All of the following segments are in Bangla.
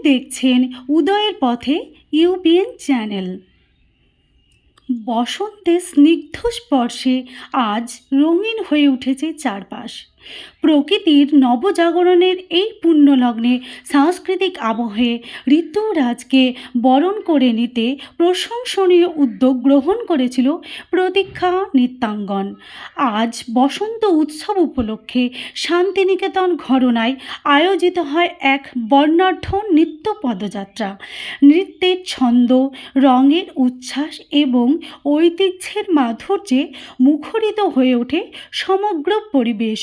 দেখছেন উদয়ের পথে ইউপিএন চ্যানেল। বসন্তের স্নিগ্ধ স্পর্শে আজ রঙিন হয়ে উঠেছে চারপাশ। প্রকৃতির নবজাগরণের এই পুণ্যলগ্নে সাংস্কৃতিক আবহে ঋতুরাজকে বরণ করে নিতে প্রশংসনীয় উদ্যোগ গ্রহণ করেছিল প্রতীক্ষা নৃত্যাঙ্গন। আজ বসন্ত উৎসব উপলক্ষে শান্তিনিকেতন ঘরনায় আয়োজিত হয় এক বর্ণাঢ্য নৃত্য পদযাত্রা। নৃত্যের ছন্দ, রঙের উচ্ছ্বাস এবং ঐতিহ্যের মাধুর্যে মুখরিত হয়ে ওঠে সমগ্র পরিবেশ।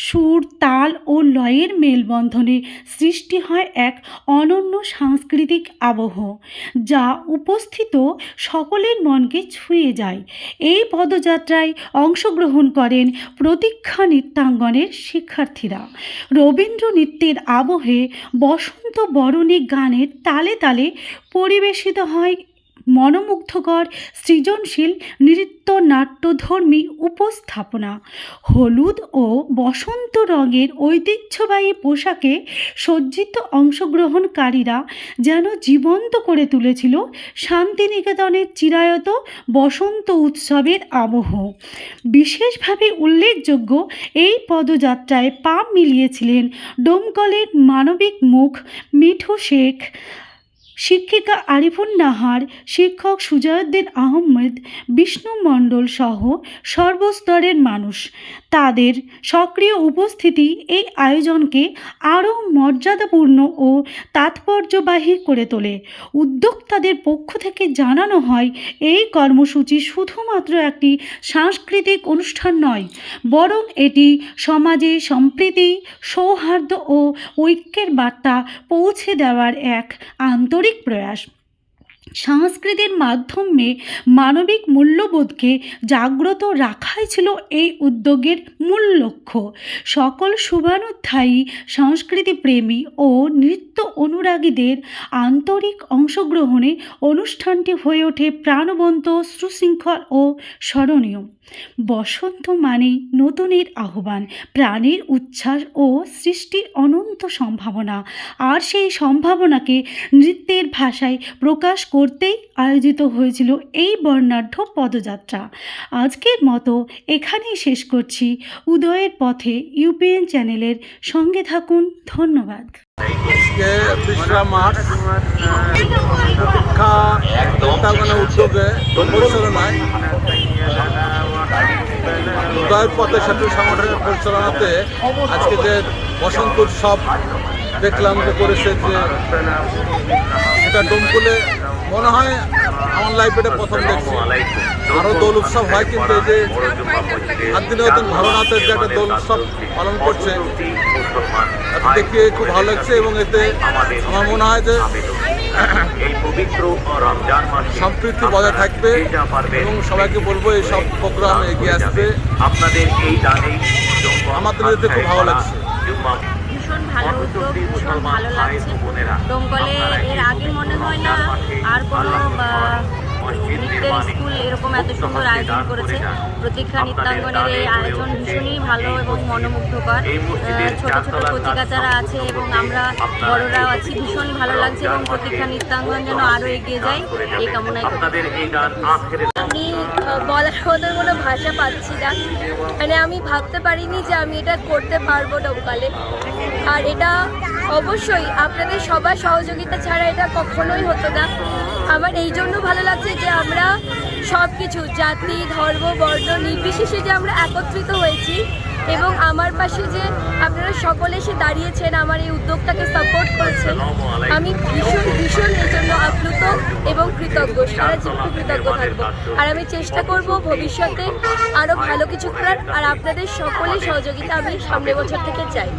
সুর, তাল ও লয়ের মেলবন্ধনে সৃষ্টি হয় এক অনন্য সাংস্কৃতিক আবহ, যা উপস্থিত সকলের মনকে ছুঁয়ে যায়। এই পদযাত্রায় অংশগ্রহণ করেন প্রতীক্ষা নৃত্যাঙ্গনের শিক্ষার্থীরা। রবীন্দ্র নৃত্যের আবহে বসন্ত বরণী গানের তালে তালে পরিবেশিত হয় মনোমুগ্ধকর সৃজনশীল নৃত্যনাট্যধর্মী উপস্থাপনা। হলুদ ও বসন্ত রঙের ঐতিহ্যবাহী পোশাকে সজ্জিত অংশগ্রহণকারীরা যেন জীবন্ত করে তুলেছিল শান্তিনিকেতনের চিরায়ত বসন্ত উৎসবের আবহ। বিশেষভাবে উল্লেখযোগ্য, এই পদযাত্রায় পা মিলিয়েছিলেন ডোমকলের মানবিক মুখ মিঠু শেখ, শিক্ষিকা আরিফুন নাহার, শিক্ষক সুজয়উদ্দিন আহমেদ, বিষ্ণু মণ্ডল সহ সর্বস্তরের মানুষ। তাদের সক্রিয় উপস্থিতি এই আয়োজনকে আরও মর্যাদাপূর্ণ ও তাৎপর্যবাহী করে তোলে। উদ্যোক্তাদের পক্ষ থেকে জানানো হয়, এই কর্মসূচি শুধুমাত্র একটি সাংস্কৃতিক অনুষ্ঠান নয়, বরং এটি সমাজে সম্প্রীতি, সৌহার্দ্য ও ঐক্যের বার্তা পৌঁছে দেওয়ার এক আন্তরিক প্রয়াস। সংস্কৃতির মাধ্যমে মানবিক মূল্যবোধকে জাগ্রত রাখাই ছিল এই উদ্যোগের মূল লক্ষ্য। সকল শুভানুধ্যায়ী সংস্কৃতিপ্রেমী ও নৃত্য অনুরাগীদের আন্তরিক অংশগ্রহণে অনুষ্ঠানটি হয়ে ওঠে প্রাণবন্ত, সুশৃঙ্খল ও স্মরণীয়। বসন্ত মানেই নতুনের আহ্বান, প্রাণের উচ্ছ্বাস ও সৃষ্টির অনন্ত সম্ভাবনা। আর সেই সম্ভাবনাকে নৃত্যের ভাষায় প্রকাশ করতেই আয়োজিত হয়েছিল এই বর্ণাঢ্য পদযাত্রা। আজকের মতো এখানেই শেষ করছি। উদয়ের পথে ইউপিএন চ্যানেলের সঙ্গে থাকুন। ধন্যবাদ। উদয়ের পথে সেতু সংগঠনের পরিচালনাতে আজকে যে বসন্ত উৎসব দেখলাম যে করেছে, যে সেটা ডোমকলে মনে হয় আমার লাইফে এটা প্রথম দেখছি। আরও দোল উৎসব হয়, কিন্তু এই যে শান্তিনিকেতন ঘরনাতে যে একটা দোল উৎসব পালন করছে, এটা দেখে খুব ভালো লাগছে। এবং এতে আমার মনে হয় যে সম্প্রীতি বজায় থাকবে এবং সবাইকে বলবো এই সব প্রোগ্রাম এগিয়ে আসবে। আমাদের এতে খুব ভালো লাগছে। ভীষণ ভালো উদ্যোগ, ভীষণ ভালো লাগছে। ডোমকলে এর আগে মনে হয় না আর কোনো নৃত্যের স্কুল এরকম এত সুন্দর আয়োজন করেছে। প্রতীক্ষা নৃত্যাঙ্গনের এই আয়োজন ভীষণই ভালো এবং মনোমুগ্ধকর। ছোট ছোট কচিকাচারা আছে এবং আমরা বড়রাও আছি, ভীষণ ভালো লাগছে এবং প্রতীক্ষা নৃত্যাঙ্গন যেন আরও এগিয়ে যায় এই কামনায়। আমি বলার মতো কোনো ভাষা পাচ্ছি না, মানে আমি ভাবতে পারিনি যে আমি এটা করতে পারবো ডোমকলে। আর এটা অবশ্যই আপনাদের সবার সহযোগিতা ছাড়া এটা কখনোই হতো না। আমার এই জন্য ভালো লাগছে যে আমরা সব কিছু জাতি, ধর্ম, বর্ণ নির্বিশেষে যে আমরা একত্রিত হয়েছি এবং আমার পাশে যে আপনারা সকলে এসে দাঁড়িয়েছেন, আমার এই উদ্যোগটাকে সাপোর্ট করেছেন। আমি ভীষণ ভীষণ এই জন্য আপ্লুত এবং কৃতজ্ঞ, সারা জীবন কৃতজ্ঞ থাকবো। আর আমি চেষ্টা করব ভবিষ্যতে আরও ভালো কিছু করার। আর আপনাদের সকলের সহযোগিতা আমি সামনের বছর থেকে চাই।